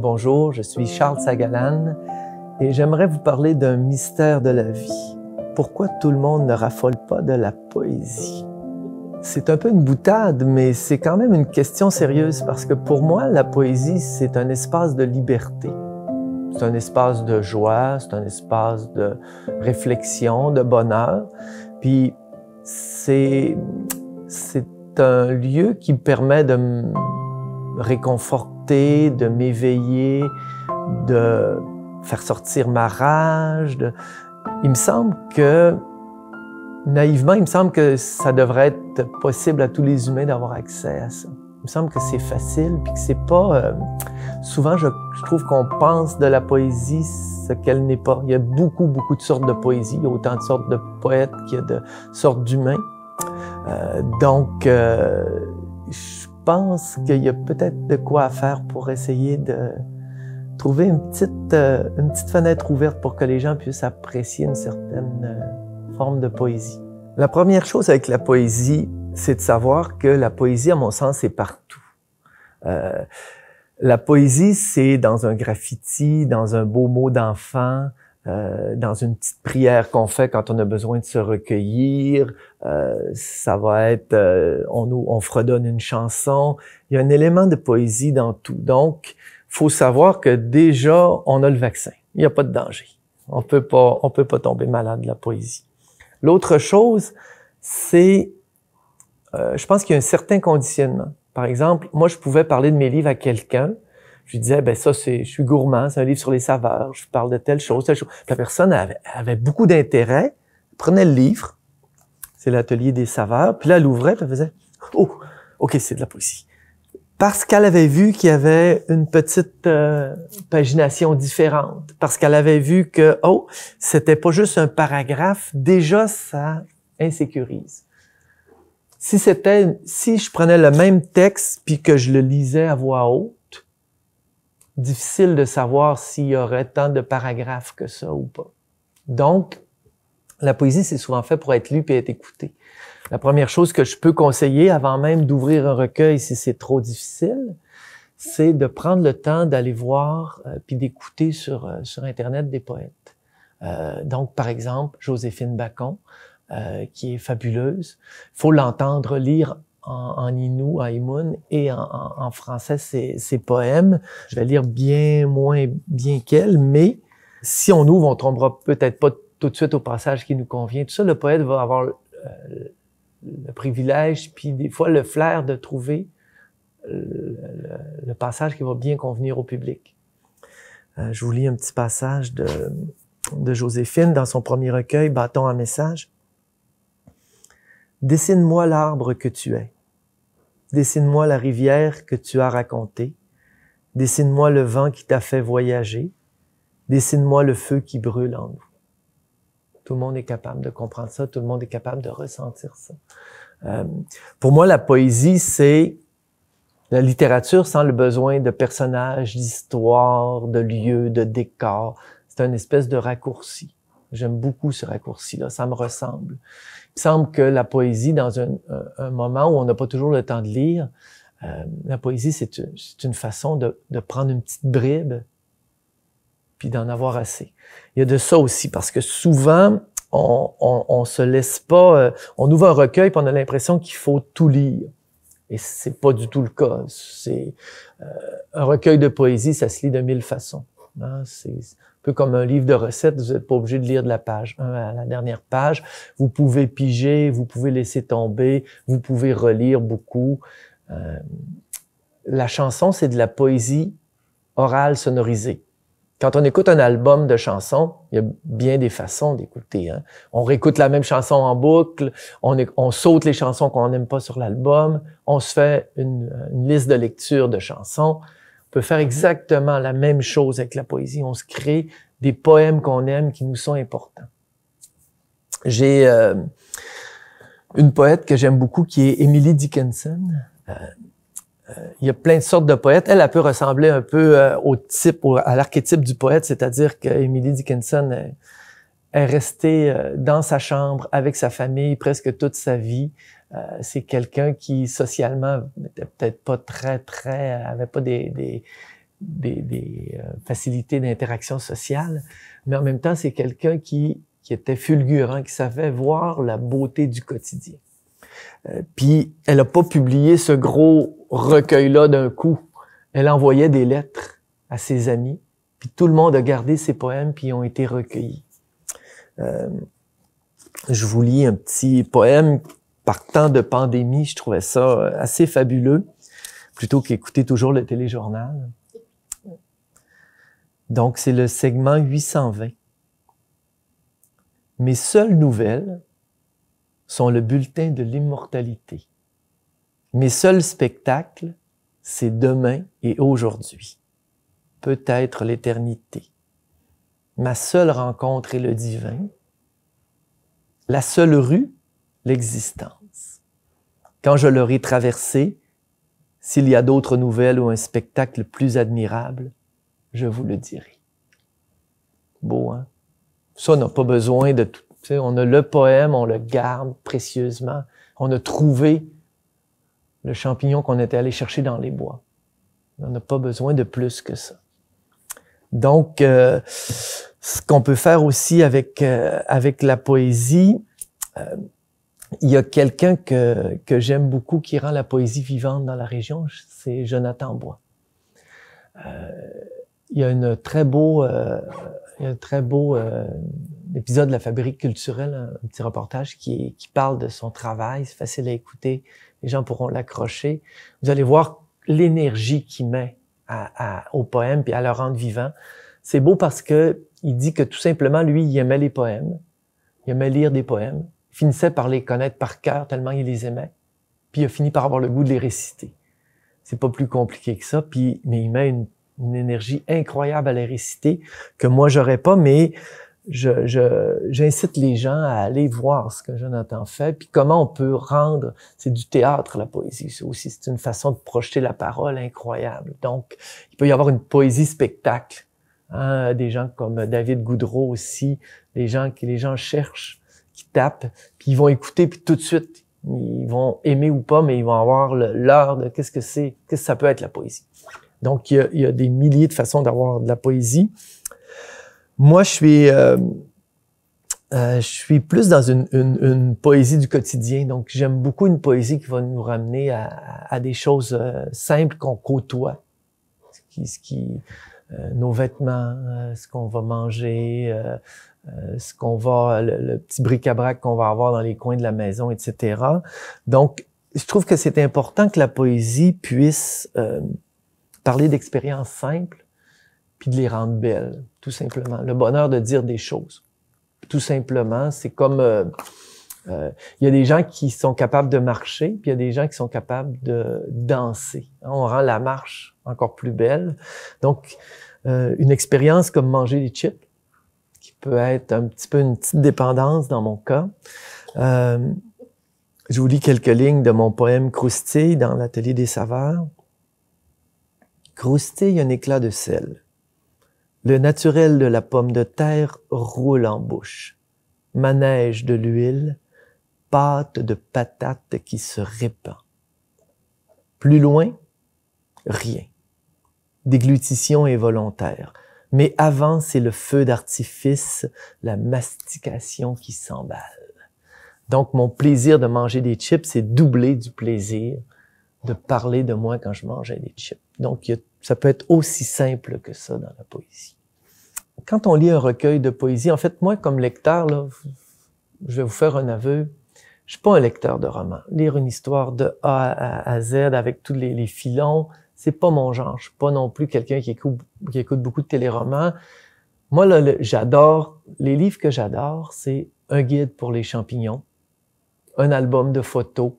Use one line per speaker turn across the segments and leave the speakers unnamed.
Bonjour, je suis Charles Sagalan et j'aimerais vous parler d'un mystère de la vie. Pourquoi tout le monde ne raffole pas de la poésie? C'est un peu une boutade, mais c'est quand même une question sérieuse parce que pour moi, la poésie, c'est un espace de liberté. C'est un espace de joie, c'est un espace de réflexion, de bonheur. Puis c'est un lieu qui me permet de me réconforter, de m'éveiller, de faire sortir ma rage. Il me semble que, naïvement, il me semble que ça devrait être possible à tous les humains d'avoir accès à ça. Il me semble que c'est facile, puis que c'est pas... souvent, je trouve qu'on pense de la poésie ce qu'elle n'est pas. Il y a beaucoup de sortes de poésie. Il y a autant de sortes de poètes qu'il y a de sortes d'humains. Je pense qu'il y a peut-être de quoi à faire pour essayer de trouver une petite fenêtre ouverte pour que les gens puissent apprécier une certaine forme de poésie. La première chose avec la poésie, c'est de savoir que la poésie, à mon sens, est partout. La poésie, c'est dans un graffiti, dans un beau mot d'enfant, dans une petite prière qu'on fait quand on a besoin de se recueillir. Ça va être, on fredonne une chanson. Il y a un élément de poésie dans tout. Donc, faut savoir que déjà, on a le vaccin. Il n'y a pas de danger. On peut pas tomber malade de la poésie. L'autre chose, c'est, je pense qu'il y a un certain conditionnement. Par exemple, moi, je pouvais parler de mes livres à quelqu'un. Je lui disais, je suis gourmand, c'est un livre sur les saveurs, je parle de telle chose, telle chose. Puis la personne avait beaucoup d'intérêt, prenait le livre, c'est l'atelier des saveurs, puis là, elle l'ouvrait, puis elle faisait, oh, OK, c'est de la poésie. Parce qu'elle avait vu qu'il y avait une petite pagination différente, parce qu'elle avait vu que, oh, c'était pas juste un paragraphe, déjà, ça insécurise. Si je prenais le même texte, puis que je le lisais à voix haute, difficile de savoir s'il y aurait tant de paragraphes que ça ou pas. Donc, la poésie, c'est souvent fait pour être lu et être écouté. La première chose que je peux conseiller, avant même d'ouvrir un recueil, si c'est trop difficile, c'est de prendre le temps d'aller voir puis d'écouter sur Internet des poètes. Donc, par exemple, Joséphine Bacon, qui est fabuleuse. Il faut l'entendre lire en Innu, en Imoun, et en français ses poèmes. Je vais lire bien moins bien qu'elle, mais si on ouvre, on tombera peut-être pas tout de suite au passage qui nous convient. Tout ça, le poète va avoir le privilège, puis des fois le flair de trouver le passage qui va bien convenir au public. Je vous lis un petit passage de Joséphine dans son premier recueil, Bâton à message. Dessine-moi l'arbre que tu es. Dessine-moi la rivière que tu as racontée. Dessine-moi le vent qui t'a fait voyager. Dessine-moi le feu qui brûle en nous. Tout le monde est capable de comprendre ça. Tout le monde est capable de ressentir ça. Pour moi, la poésie, c'est la littérature sans le besoin de personnages, d'histoires, de lieux, de décors. C'est une espèce de raccourci. J'aime beaucoup ce raccourci-là. Ça me ressemble. Il me semble que la poésie, dans un moment où on n'a pas toujours le temps de lire, la poésie, c'est une façon de prendre une petite bribe puis d'en avoir assez. Il y a de ça aussi, parce que souvent, on se laisse pas... on ouvre un recueil puis on a l'impression qu'il faut tout lire. Et c'est pas du tout le cas. C'est un recueil de poésie, ça se lit de 1000 façons. Hein? C'est un peu comme un livre de recettes, vous n'êtes pas obligé de lire de la page 1 à la dernière page. Vous pouvez piger, vous pouvez laisser tomber, vous pouvez relire beaucoup. La chanson, c'est de la poésie orale sonorisée. Quand on écoute un album de chansons, il y a bien des façons d'écouter. Hein? On réécoute la même chanson en boucle, on saute les chansons qu'on n'aime pas sur l'album, on se fait une liste de lecture de chansons. On peut faire exactement la même chose avec la poésie. On se crée des poèmes qu'on aime, qui nous sont importants. J'ai une poète que j'aime beaucoup qui est Emily Dickinson. Il y a plein de sortes de poètes. Elle peut ressembler un peu à l'archétype du poète, c'est-à-dire que Emily Dickinson est restée dans sa chambre avec sa famille presque toute sa vie. C'est quelqu'un qui socialement n'était peut-être pas très, avait pas des facilités d'interaction sociale, mais en même temps, c'est quelqu'un qui était fulgurant, qui savait voir la beauté du quotidien. Puis, elle n'a pas publié ce gros recueil-là d'un coup. Elle envoyait des lettres à ses amis, puis tout le monde a gardé ses poèmes, puis ils ont été recueillis. Je vous lis un petit poème par temps de pandémie. Je trouvais ça assez fabuleux, plutôt qu'écouter toujours le téléjournal. Donc, c'est le segment 820. Mes seules nouvelles sont le bulletin de l'immortalité. Mes seuls spectacles, c'est demain et aujourd'hui. Peut-être l'éternité. Ma seule rencontre est le divin. La seule rue, l'existence. Quand je l'aurai traversée, s'il y a d'autres nouvelles ou un spectacle plus admirable, je vous le dirai. Beau, hein? Ça, on n'a pas besoin de tout. Tu sais, on a le poème, on le garde précieusement. On a trouvé le champignon qu'on était allé chercher dans les bois. On n'a pas besoin de plus que ça. Donc, ce qu'on peut faire aussi avec la poésie, il y a quelqu'un que j'aime beaucoup qui rend la poésie vivante dans la région, c'est Jonathan Bois. Il y a un très beau épisode de la Fabrique culturelle, un petit reportage qui parle de son travail. C'est facile à écouter, les gens pourront l'accrocher. Vous allez voir l'énergie qu'il met au poème puis à le rendre vivant. C'est beau parce que il dit que tout simplement, lui, il aimait les poèmes, il aimait lire des poèmes, il finissait par les connaître par cœur tellement il les aimait, puis il a fini par avoir le goût de les réciter. C'est pas plus compliqué que ça, mais il met une énergie incroyable à les réciter que moi j'aurais pas, mais j'incite les gens à aller voir ce que Jonathan fait, puis comment on peut rendre, c'est du théâtre la poésie, c'est une façon de projeter la parole incroyable. Donc, il peut y avoir une poésie spectacle, hein, des gens comme David Goudreau aussi, les gens cherchent, qui tapent, puis ils vont écouter, puis tout de suite, ils vont aimer ou pas, mais ils vont avoir l'heure de qu'est-ce que ça peut être la poésie. Donc, il y a des milliers de façons d'avoir de la poésie. Moi, je suis plus dans une poésie du quotidien. Donc, j'aime beaucoup une poésie qui va nous ramener à des choses simples qu'on côtoie. Nos vêtements, ce qu'on va manger, le petit bric-à-brac qu'on va avoir dans les coins de la maison, etc. Donc, je trouve que c'est important que la poésie puisse parler d'expériences simples, puis de les rendre belles, tout simplement. Le bonheur de dire des choses. Tout simplement, c'est comme... il y a des gens qui sont capables de marcher, puis il y a des gens qui sont capables de danser. On rend la marche encore plus belle. Donc, une expérience comme manger des chips, qui peut être un petit peu une petite dépendance dans mon cas. Je vous lis quelques lignes de mon poème Croustille dans l'Atelier des saveurs. Croustille un éclat de sel. Le naturel de la pomme de terre roule en bouche. Manège de l'huile, pâte de patate qui se répand. Plus loin, rien. Déglutition involontaire. Mais avant, c'est le feu d'artifice, la mastication qui s'emballe. Donc, mon plaisir de manger des chips, c'est doublé du plaisir de parler de moi quand je mangeais des chips. Donc, ça peut être aussi simple que ça dans la poésie. Quand on lit un recueil de poésie, en fait, moi, comme lecteur, là, je vais vous faire un aveu, je suis pas un lecteur de romans. Lire une histoire de A à Z avec tous les filons, c'est pas mon genre. Je suis pas non plus quelqu'un qui écoute beaucoup de téléromans. Moi, là, j'adore, les livres que j'adore, c'est un guide pour les champignons, un album de photos,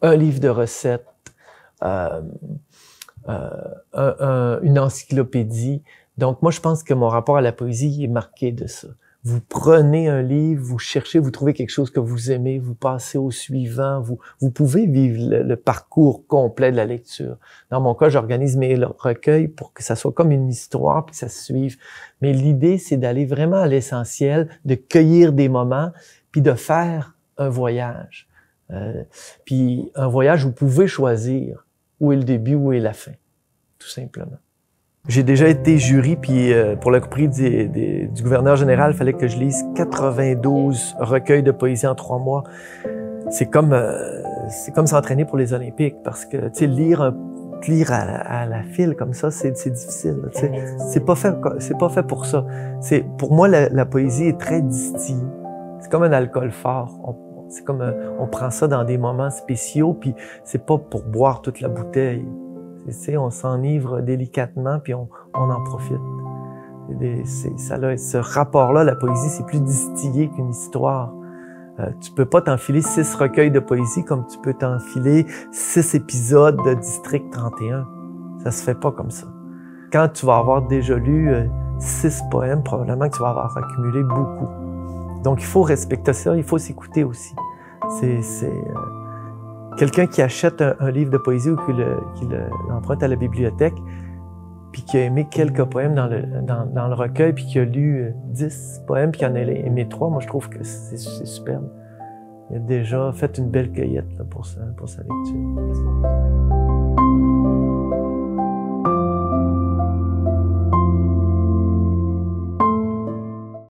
un livre de recettes, une encyclopédie. Donc, moi, je pense que mon rapport à la poésie est marqué de ça. Vous prenez un livre, vous cherchez, vous trouvez quelque chose que vous aimez, vous passez au suivant, vous pouvez vivre le parcours complet de la lecture. Dans mon cas, j'organise mes recueils pour que ça soit comme une histoire, puis que ça se suive. Mais l'idée, c'est d'aller vraiment à l'essentiel, de cueillir des moments, puis de faire un voyage. Puis un voyage où vous pouvez choisir où est le début, où est la fin, tout simplement. J'ai déjà été jury, puis pour le prix du gouverneur général, il fallait que je lise 92 recueils de poésie en 3 mois. C'est comme s'entraîner pour les Olympiques, parce que, tu sais, lire à la file comme ça, c'est difficile. Tu sais. C'est pas fait pour ça. Pour moi, la poésie est très distillée. C'est comme un alcool fort. C'est comme on prend ça dans des moments spéciaux, puis c'est pas pour boire toute la bouteille. On s'enivre délicatement, puis on en profite. Ce rapport-là, la poésie, c'est plus distillé qu'une histoire. Tu peux pas t'enfiler 6 recueils de poésie comme tu peux t'enfiler 6 épisodes de District 31. Ça se fait pas comme ça. Quand tu vas avoir déjà lu 6 poèmes, probablement que tu vas avoir accumulé beaucoup. Donc, il faut respecter ça, il faut s'écouter aussi. Quelqu'un qui achète un livre de poésie ou qui l'emprunte à la bibliothèque, puis qui a aimé quelques poèmes dans le recueil, puis qui a lu 10 poèmes, puis qui en a aimé 3, moi je trouve que c'est superbe. Il a déjà fait une belle cueillette là, pour sa lecture.